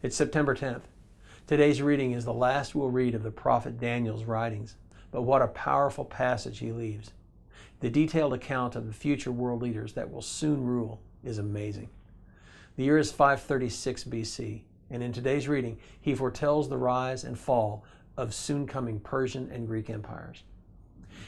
It's September 10th. Today's reading is the last we'll read of the prophet Daniel's writings, but what a powerful passage he leaves. The detailed account of the future world leaders that will soon rule is amazing. The year is 536 BC, and in today's reading, he foretells the rise and fall of soon-coming Persian and Greek empires.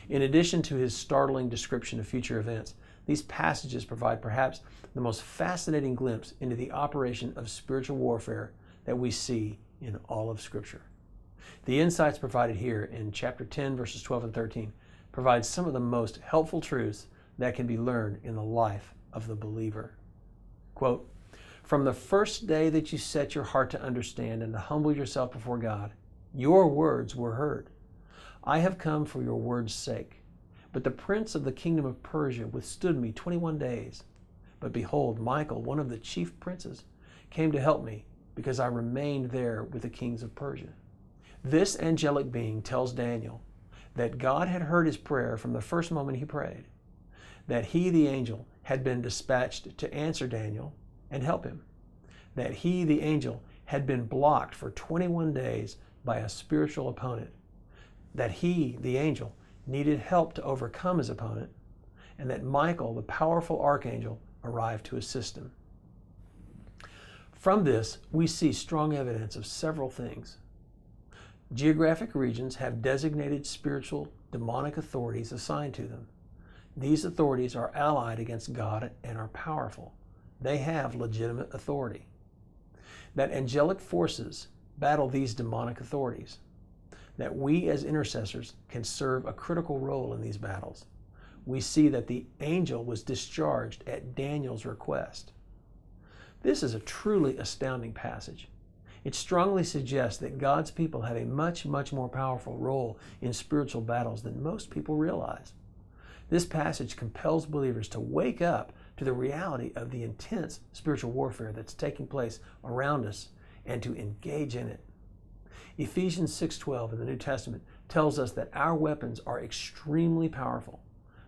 In addition to his startling description of future events, these passages provide perhaps the most fascinating glimpse into the operation of spiritual warfare that we see in all of Scripture. The insights provided here in chapter 10, verses 12 and 13 provide some of the most helpful truths that can be learned in the life of the believer. Quote, "From the first day that you set your heart to understand and to humble yourself before God, your words were heard. I have come for your word's sake. But the prince of the kingdom of Persia withstood me 21 days. But behold, Michael, one of the chief princes, came to help me, because I remained there with the kings of Persia." This angelic being tells Daniel that God had heard his prayer from the first moment he prayed, that he, the angel, had been dispatched to answer Daniel and help him, that he, the angel, had been blocked for 21 days by a spiritual opponent, that he, the angel, needed help to overcome his opponent, and that Michael, the powerful archangel, arrived to assist him. From this, we see strong evidence of several things. Geographic regions have designated spiritual demonic authorities assigned to them. These authorities are allied against God and are powerful. They have legitimate authority. That angelic forces battle these demonic authorities. That we as intercessors can serve a critical role in these battles. We see that the angel was discharged at Daniel's request. This is a truly astounding passage. It strongly suggests that God's people have a much more powerful role in spiritual battles than most people realize. This passage compels believers to wake up to the reality of the intense spiritual warfare that's taking place around us and to engage in it. Ephesians 6:12 in the New Testament tells us that our weapons are extremely powerful,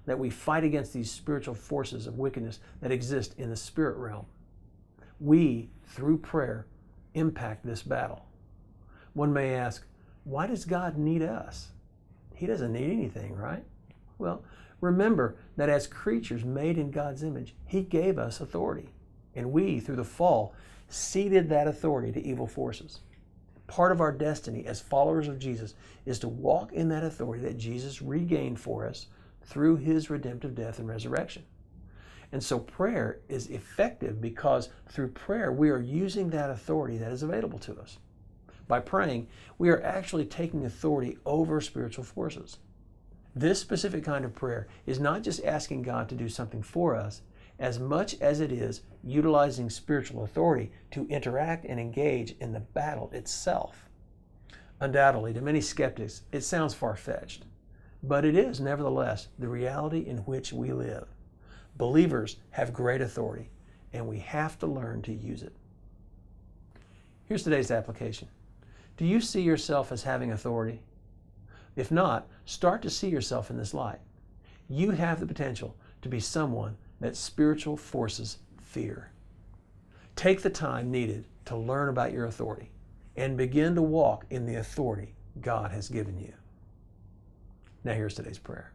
that we fight against these spiritual forces of wickedness that exist in the spirit realm. We, through prayer, impact this battle. One may ask, why does God need us? He doesn't need anything, right? Well, remember that as creatures made in God's image, He gave us authority, and we, through the fall, ceded that authority to evil forces. Part of our destiny as followers of Jesus is to walk in that authority that Jesus regained for us through His redemptive death and resurrection. And so prayer is effective because through prayer we are using that authority that is available to us. By praying, we are actually taking authority over spiritual forces. This specific kind of prayer is not just asking God to do something for us, as much as it is utilizing spiritual authority to interact and engage in the battle itself. Undoubtedly, to many skeptics, it sounds far-fetched, but it is nevertheless the reality in which we live. Believers have great authority, and we have to learn to use it. Here's today's application. Do you see yourself as having authority? If not, start to see yourself in this light. You have the potential to be someone that spiritual forces fear. Take the time needed to learn about your authority and begin to walk in the authority God has given you. Now here's today's prayer.